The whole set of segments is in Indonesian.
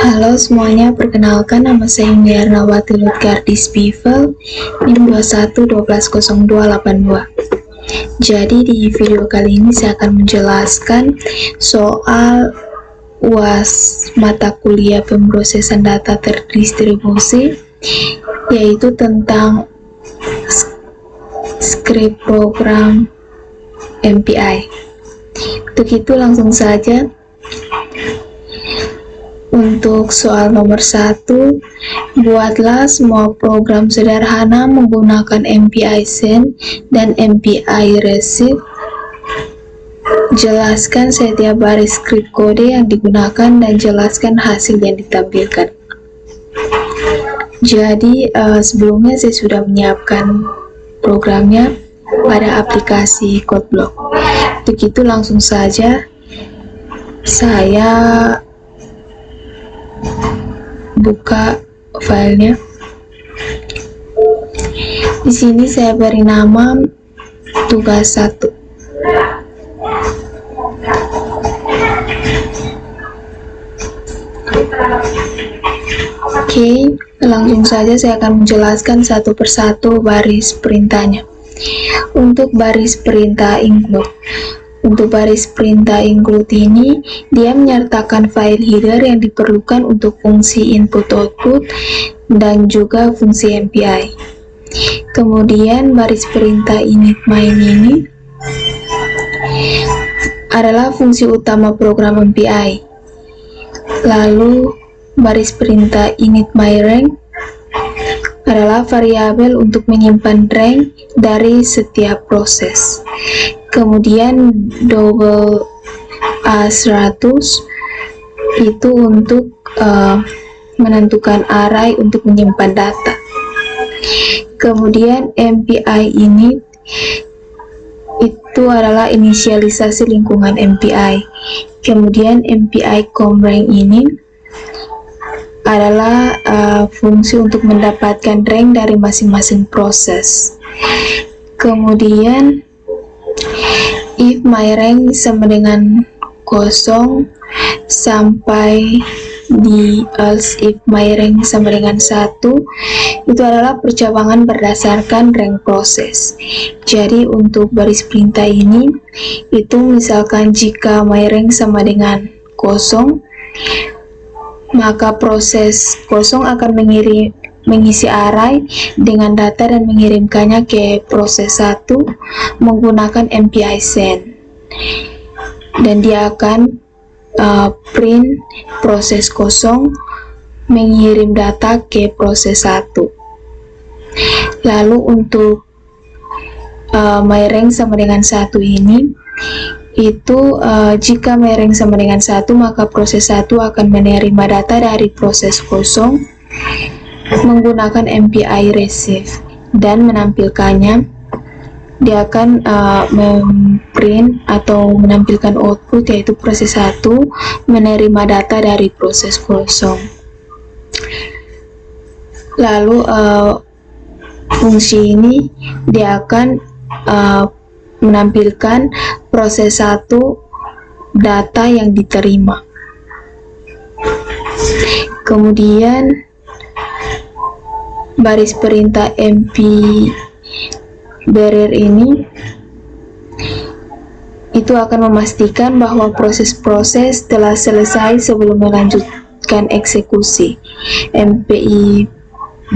Halo semuanya, perkenalkan nama saya Indriarnawati Lutgardis Bivel, NIM 21120282. Jadi di video kali ini saya akan menjelaskan soal UAS mata kuliah pemrosesan data terdistribusi, yaitu tentang script program MPI. Untuk itu langsung saja. Untuk soal nomor 1, buatlah semua program sederhana menggunakan MPI send dan MPI receive. Jelaskan setiap baris script kode yang digunakan dan jelaskan hasil yang ditampilkan. Jadi sebelumnya saya sudah menyiapkan programnya pada aplikasi CodeBlock. Untuk itu langsung saja saya buka filenya. Di sini saya beri nama tugas 1. Oke, langsung saja saya akan menjelaskan satu persatu baris perintahnya. Untuk baris perintah include. Untuk baris perintah include ini, dia menyertakan file header yang diperlukan untuk fungsi input-output dan juga fungsi MPI. Kemudian baris perintah init main ini adalah fungsi utama program MPI. Lalu baris perintah init myRank adalah variabel untuk menyimpan rank dari setiap proses. Kemudian double A100 itu untuk menentukan array untuk menyimpan data. Kemudian MPI init itu adalah inisialisasi lingkungan MPI. Kemudian MPI comRank ini adalah fungsi untuk mendapatkan rank dari masing-masing proses. Kemudian if myRank sama dengan 0 sampai di else if myRank sama dengan 1 itu adalah percabangan berdasarkan rank proses. Jadi untuk baris perintah ini itu misalkan jika myRank sama dengan 0, maka proses 0 akan mengisi array dengan data dan mengirimkannya ke proses 1 menggunakan MPI send, dan dia akan print proses 0 mengirim data ke proses 1. Lalu untuk myRank sama dengan 1 ini itu jika myRank sama dengan 1, maka proses 1 akan menerima data dari proses 0 menggunakan MPI receive dan menampilkannya. Dia akan memprint atau menampilkan output, yaitu proses 1 menerima data dari proses 0. Lalu fungsi ini dia akan menampilkan proses 1 data yang diterima. Kemudian baris perintah MP barrier ini itu akan memastikan bahwa proses-proses telah selesai sebelum melanjutkan eksekusi. MPI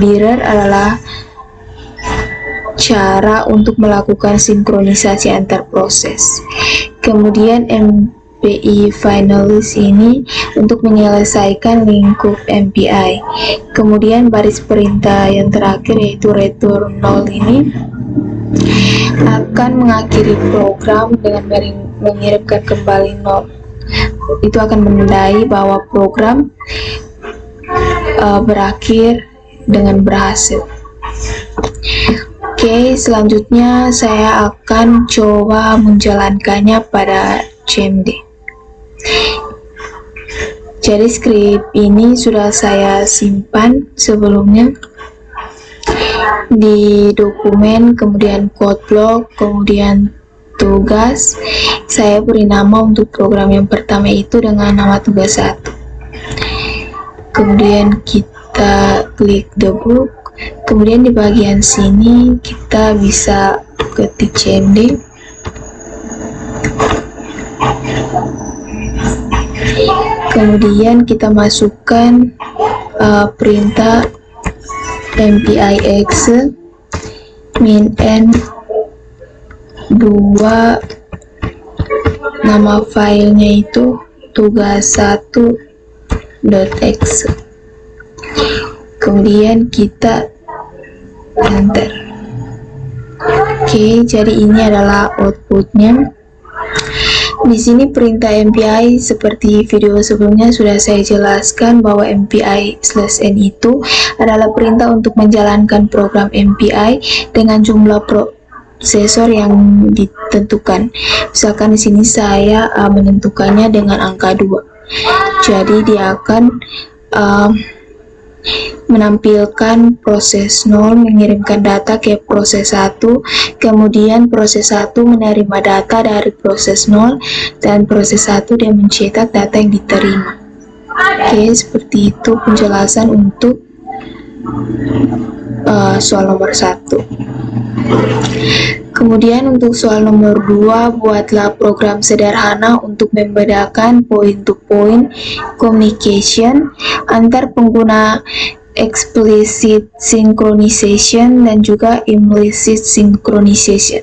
barrier adalah cara untuk melakukan sinkronisasi antar proses. Kemudian MPI finalize ini untuk menyelesaikan lingkup MPI. Kemudian baris perintah yang terakhir yaitu return 0 ini akan mengakhiri program dengan mengirimkan kembali 0. Itu akan menandai bahwa program berakhir dengan berhasil. Oke, selanjutnya saya akan coba menjalankannya pada CMD. Jadi script ini sudah saya simpan sebelumnya di dokumen, kemudian CodeBlock, kemudian tugas. Saya beri nama untuk program yang pertama itu dengan nama tugas 1. kemudian kita klik debug, kemudian di bagian sini kita bisa ketik cmd, kemudian kita masukkan perintah mpix min n 2, nama filenya itu tugas1.exe, kemudian kita enter. Oke, jadi ini adalah outputnya. Di sini perintah MPI seperti video sebelumnya sudah saya jelaskan bahwa MPI/n itu adalah perintah untuk menjalankan program MPI dengan jumlah prosesor yang ditentukan. Misalkan di sini saya menentukannya dengan angka 2. Jadi dia akan menampilkan proses 0 mengirimkan data ke proses 1, kemudian proses 1 menerima data dari proses 0, dan proses 1 dia mencetak data yang diterima. Oke, seperti itu penjelasan untuk soal nomor 1. Kemudian untuk soal nomor 2, buatlah program sederhana untuk membedakan point-to-point communication antar pengguna explicit synchronization dan juga implicit synchronization.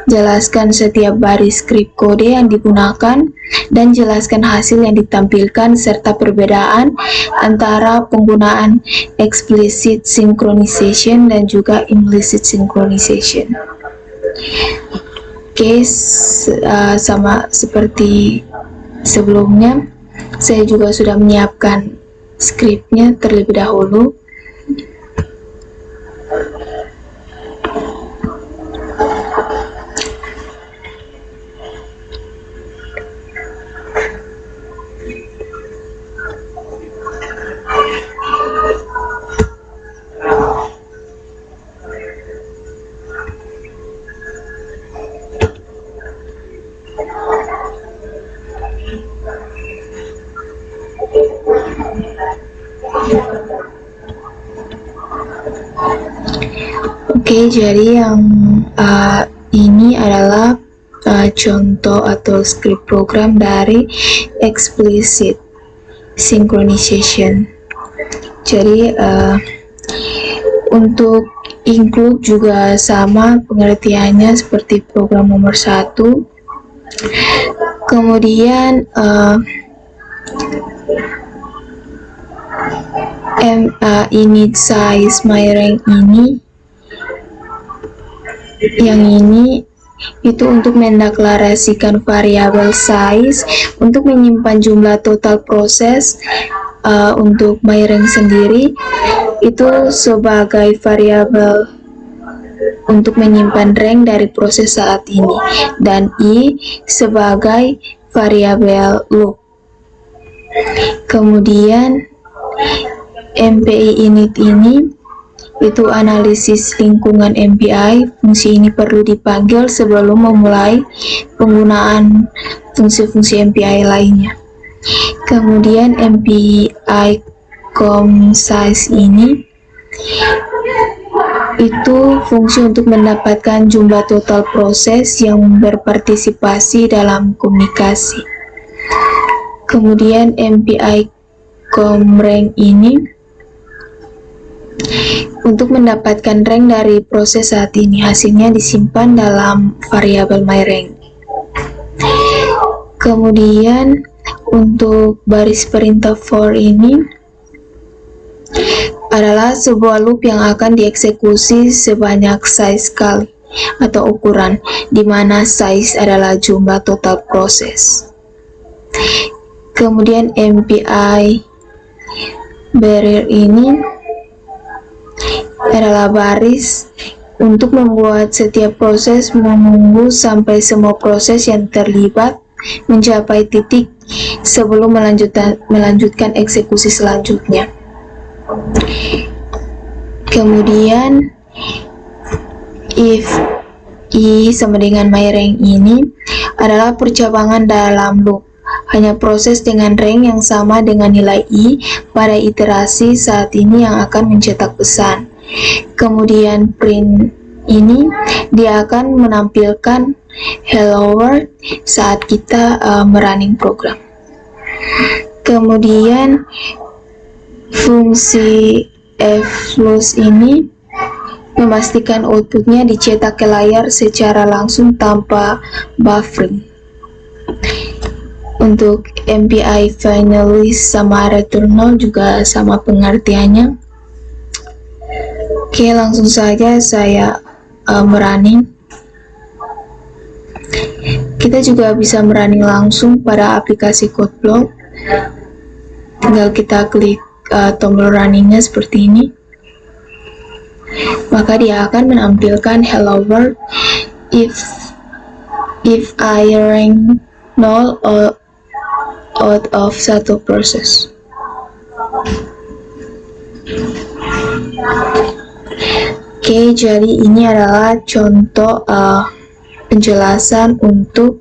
Jelaskan setiap baris skrip kode yang digunakan dan jelaskan hasil yang ditampilkan serta perbedaan antara penggunaan explicit synchronization dan juga implicit synchronization. Oke, sama seperti sebelumnya, saya juga sudah menyiapkan skripnya terlebih dahulu. Oke, jadi yang ini adalah contoh atau script program dari explicit synchronization. Jadi untuk include juga sama pengertiannya seperti program nomor 1. Kemudian init size myRank ini, yang ini itu untuk mendeklarasikan variabel size untuk menyimpan jumlah total proses. Untuk myRank sendiri itu sebagai variabel untuk menyimpan rank dari proses saat ini, dan i sebagai variabel loop. Kemudian MPI init ini itu analisis lingkungan MPI. Fungsi ini perlu dipanggil sebelum memulai penggunaan fungsi-fungsi MPI lainnya. Kemudian MPI com_size ini itu fungsi untuk mendapatkan jumlah total proses yang berpartisipasi dalam komunikasi. Kemudian MPI com_rank ini untuk mendapatkan rank dari proses saat ini, hasilnya disimpan dalam variabel myRank. Kemudian untuk baris perintah for ini adalah sebuah loop yang akan dieksekusi sebanyak size kali atau ukuran, di mana size adalah jumlah total proses. Kemudian MPI barrier ini adalah baris untuk membuat setiap proses menunggu sampai semua proses yang terlibat mencapai titik sebelum melanjutkan eksekusi selanjutnya. Kemudian if i sama dengan myRank ini adalah percabangan dalam loop. hanya proses dengan rank yang sama dengan nilai I pada iterasi saat ini yang akan mencetak pesan. Kemudian print ini dia akan menampilkan hello world saat kita merunning program. Kemudian fungsi flows ini memastikan outputnya dicetak ke layar secara langsung tanpa buffering. Untuk MPI finalist sama returnal juga sama pengertiannya. Oke, langsung saja saya merunning. Kita juga bisa merunning langsung pada aplikasi CodeBlock. Tinggal kita klik tombol runningnya seperti ini. Maka dia akan menampilkan hello world if I rank 0 or out of satu proses. Oke, jadi ini adalah contoh penjelasan untuk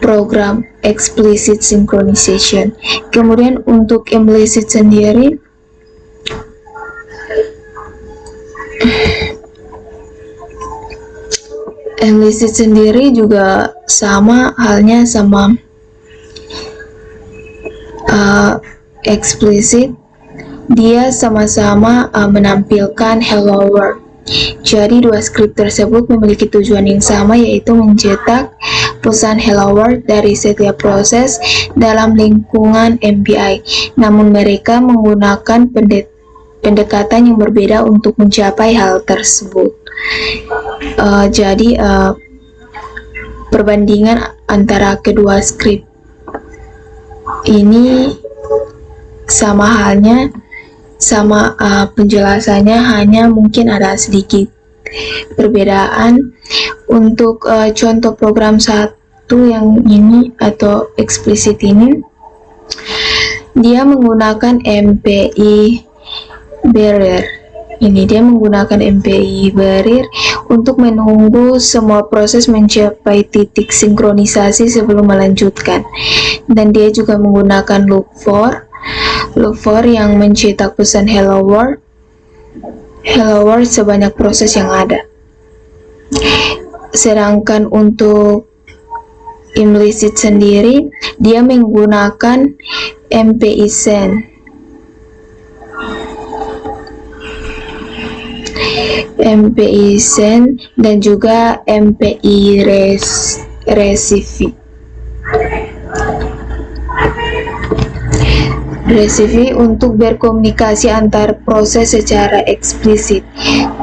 program explicit synchronization. Kemudian untuk implicit sendiri, juga sama halnya sama explicit. Dia sama-sama menampilkan hello world. Jadi dua script tersebut memiliki tujuan yang sama, yaitu mencetak pesan hello world dari setiap proses dalam lingkungan MPI. Namun mereka menggunakan pendekatan yang berbeda untuk mencapai hal tersebut. Jadi perbandingan antara kedua script ini sama halnya, sama penjelasannya, hanya mungkin ada sedikit perbedaan. Untuk contoh program satu yang ini atau explicit ini, dia menggunakan MPI barrier. Ini dia menggunakan MPI barrier untuk menunggu semua proses mencapai titik sinkronisasi sebelum melanjutkan. Dan dia juga menggunakan loop for yang mencetak pesan hello world sebanyak proses yang ada. Sedangkan untuk implicit sendiri, dia menggunakan MPI send. MPI send dan juga MPI receive. Receive untuk berkomunikasi antar proses secara eksplisit.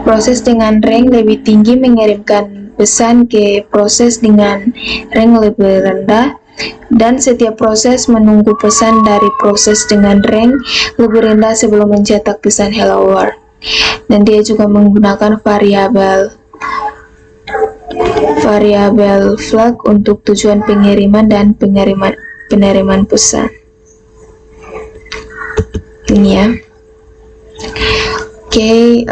Proses dengan rank lebih tinggi mengirimkan pesan ke proses dengan rank lebih rendah, dan setiap proses menunggu pesan dari proses dengan rank lebih rendah sebelum mencetak pesan hello world. Dan dia juga menggunakan variabel flag untuk tujuan pengiriman dan penerimaan pesan. Ini ya. Oke,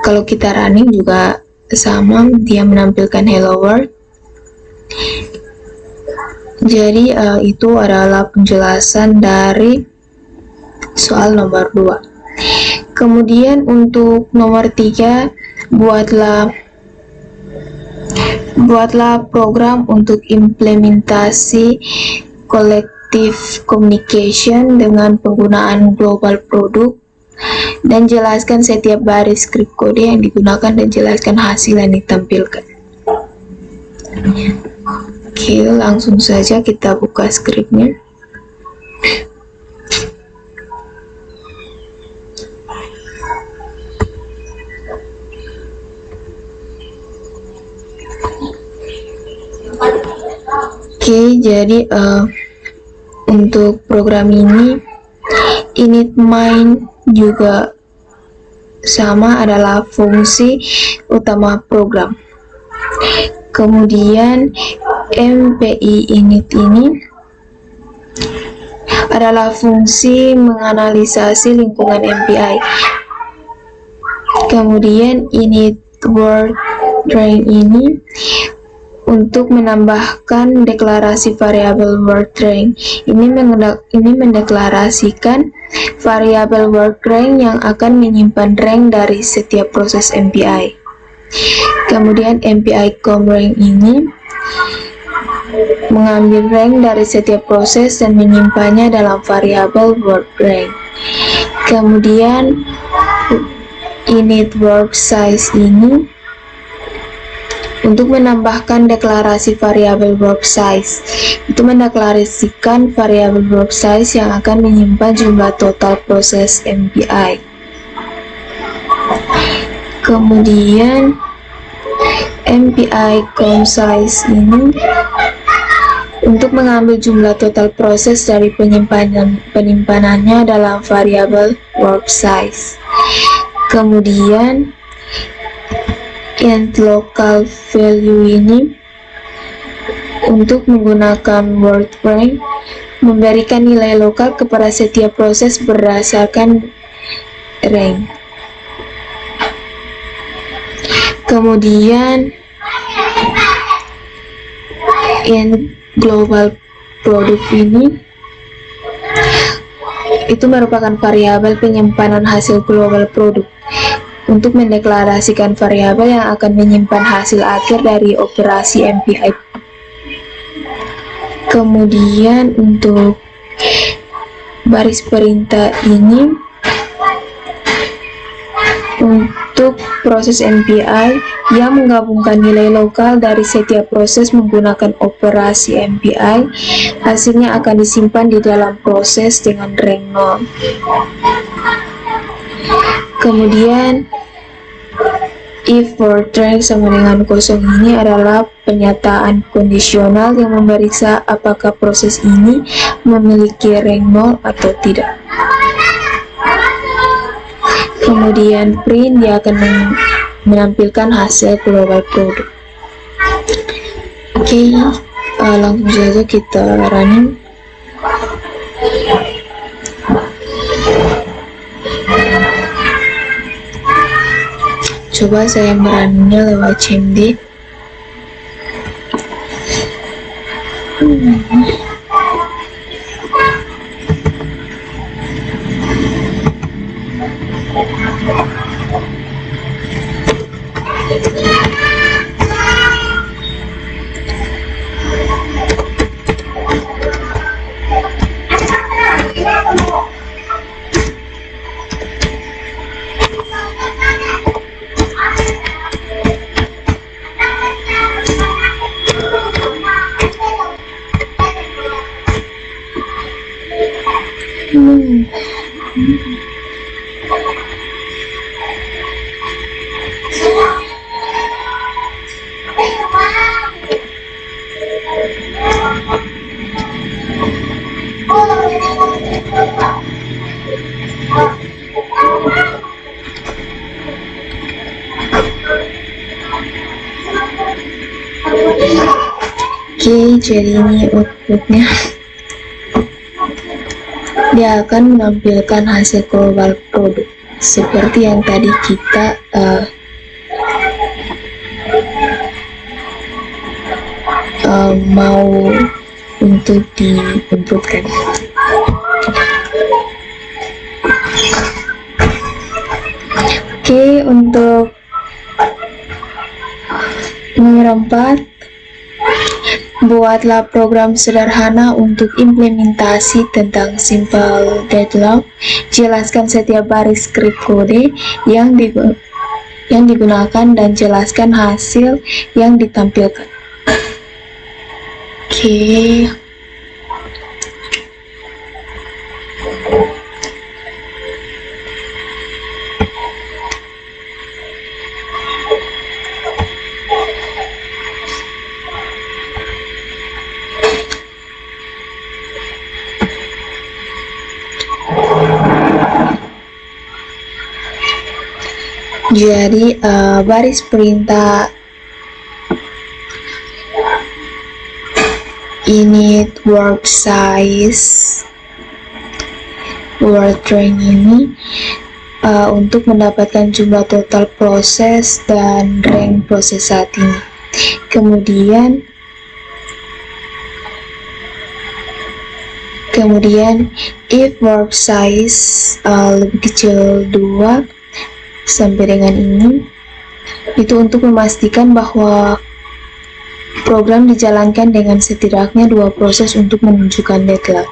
kalau kita running juga sama, dia menampilkan hello world. Jadi itu adalah penjelasan dari soal nomor 2. Kemudian untuk nomor 3, buatlah program untuk implementasi collective communication dengan penggunaan global product, dan jelaskan setiap baris script kode yang digunakan dan jelaskan hasil yang ditampilkan. Oke, langsung saja kita buka scriptnya. Oke, jadi untuk program ini init main juga sama, adalah fungsi utama program. Kemudian MPI init ini adalah fungsi menganalisasi lingkungan MPI. Kemudian init word train ini untuk menambahkan deklarasi variabel word rank. Ini mendeklarasikan variabel word rank yang akan menyimpan rank dari setiap proses MPI. Kemudian MPI com_rank ini mengambil rank dari setiap proses dan menyimpannya dalam variabel word rank. Kemudian init work size ini untuk menambahkan deklarasi variabel work size. Itu mendeklarasikan variabel work size yang akan menyimpan jumlah total proses MPI. Kemudian MPI com size ini untuk mengambil jumlah total proses dari penyimpanannya dalam variabel work size. Kemudian int local value ini untuk menggunakan word rank memberikan nilai lokal kepada setiap proses berdasarkan rank. Kemudian int global product ini itu merupakan variabel penyimpanan hasil global produk untuk mendeklarasikan variabel yang akan menyimpan hasil akhir dari operasi MPI. Kemudian untuk baris perintah ini untuk proses MPI yang menggabungkan nilai lokal dari setiap proses menggunakan operasi MPI, hasilnya akan disimpan di dalam proses dengan rank 0. Kemudian if word rank sama dengan kosong ini adalah penyataan kondisional yang memeriksa apakah proses ini memiliki rank 0 atau tidak. Kemudian print, dia akan menampilkan hasil global product. Oke, langsung saja kita running. Coba saya merunningnya lewat CMD. Oke, jadi ini outputnya. Dia akan menampilkan hasil global produk seperti yang tadi kita mau untuk diinputkan. Oke, untuk nomor 4, buatlah program sederhana untuk implementasi tentang simple deadlock. Jelaskan setiap baris skrip kode yang digunakan dan jelaskan hasil yang ditampilkan. Oke. Jadi baris perintah init work size word rank ini untuk mendapatkan jumlah total proses dan rank proses saat ini. Kemudian if work size lebih kecil 2 sampai dengan ini, itu untuk memastikan bahwa program dijalankan dengan setidaknya 2 proses untuk menunjukkan deadline.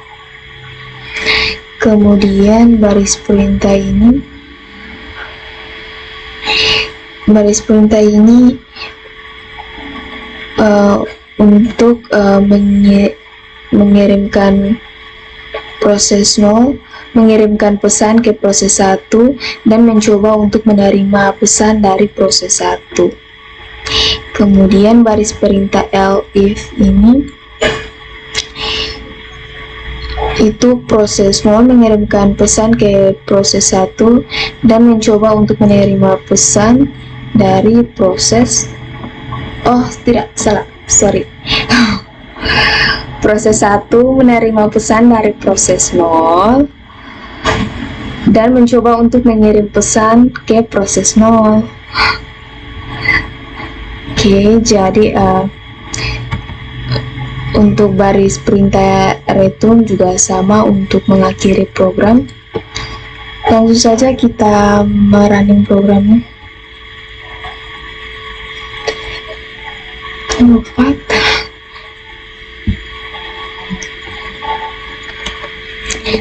Kemudian baris perintah ini untuk mengirimkan proses 0, mengirimkan pesan ke proses 1, dan mencoba untuk menerima pesan dari proses 1. Kemudian baris perintah elif ini, itu proses 0 mengirimkan pesan ke proses 1 dan mencoba untuk menerima pesan dari proses proses 1 menerima pesan dari proses 0 dan mencoba untuk mengirim pesan ke proses 0. Oke, jadi untuk baris perintah return juga sama untuk mengakhiri program. Langsung saja kita merunning programnya.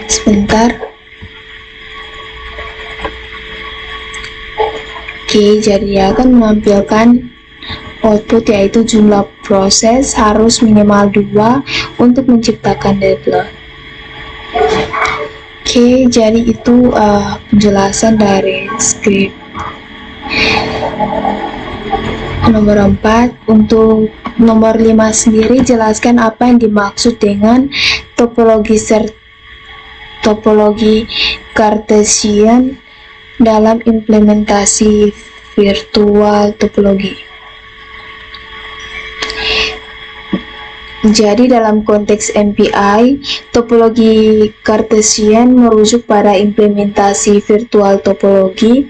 Sebentar. Oke, jadi dia akan menampilkan output, yaitu jumlah proses harus minimal 2 untuk menciptakan deadline. Oke, jadi itu penjelasan dari script nomor 4. Untuk nomor 5 sendiri, jelaskan apa yang dimaksud dengan topologi Cartesian dalam implementasi virtual topologi. Jadi dalam konteks MPI, topologi Cartesian merujuk pada implementasi virtual topologi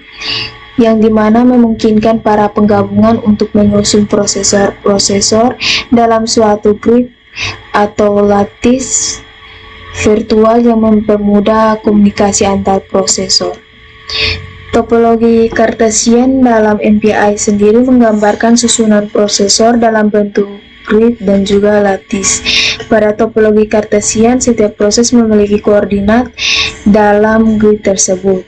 yang dimana memungkinkan para penggabungan untuk menyusun prosesor dalam suatu grid atau lattice virtual yang mempermudah komunikasi antar prosesor. Topologi Cartesian dalam MPI sendiri menggambarkan susunan prosesor dalam bentuk grid dan juga lattice. Pada topologi Cartesian, setiap proses memiliki koordinat dalam grid tersebut.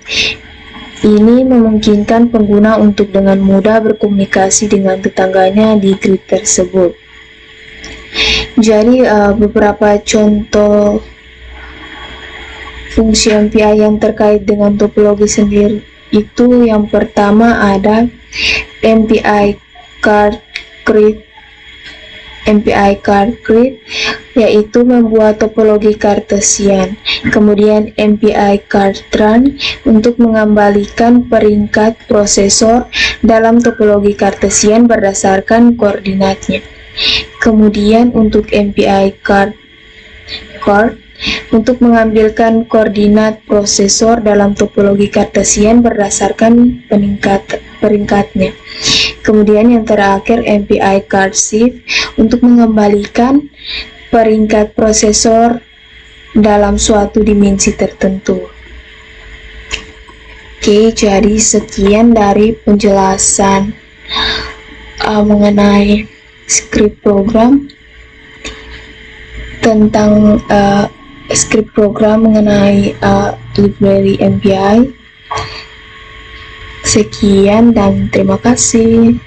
Ini memungkinkan pengguna untuk dengan mudah berkomunikasi dengan tetangganya di grid tersebut. Jadi beberapa contoh fungsi MPI yang terkait dengan topologi sendiri itu, yang pertama ada MPI card grid, yaitu membuat topologi Cartesian. Kemudian MPI card run untuk mengembalikan peringkat prosesor dalam topologi Cartesian berdasarkan koordinatnya. Kemudian untuk MPI card untuk mengambilkan koordinat prosesor dalam topologi Cartesian berdasarkan peringkatnya. Kemudian yang terakhir MPI card shift untuk mengembalikan peringkat prosesor dalam suatu dimensi tertentu. Oke, jadi sekian dari penjelasan mengenai script program tentang script program mengenai library MPI. Sekian dan terima kasih.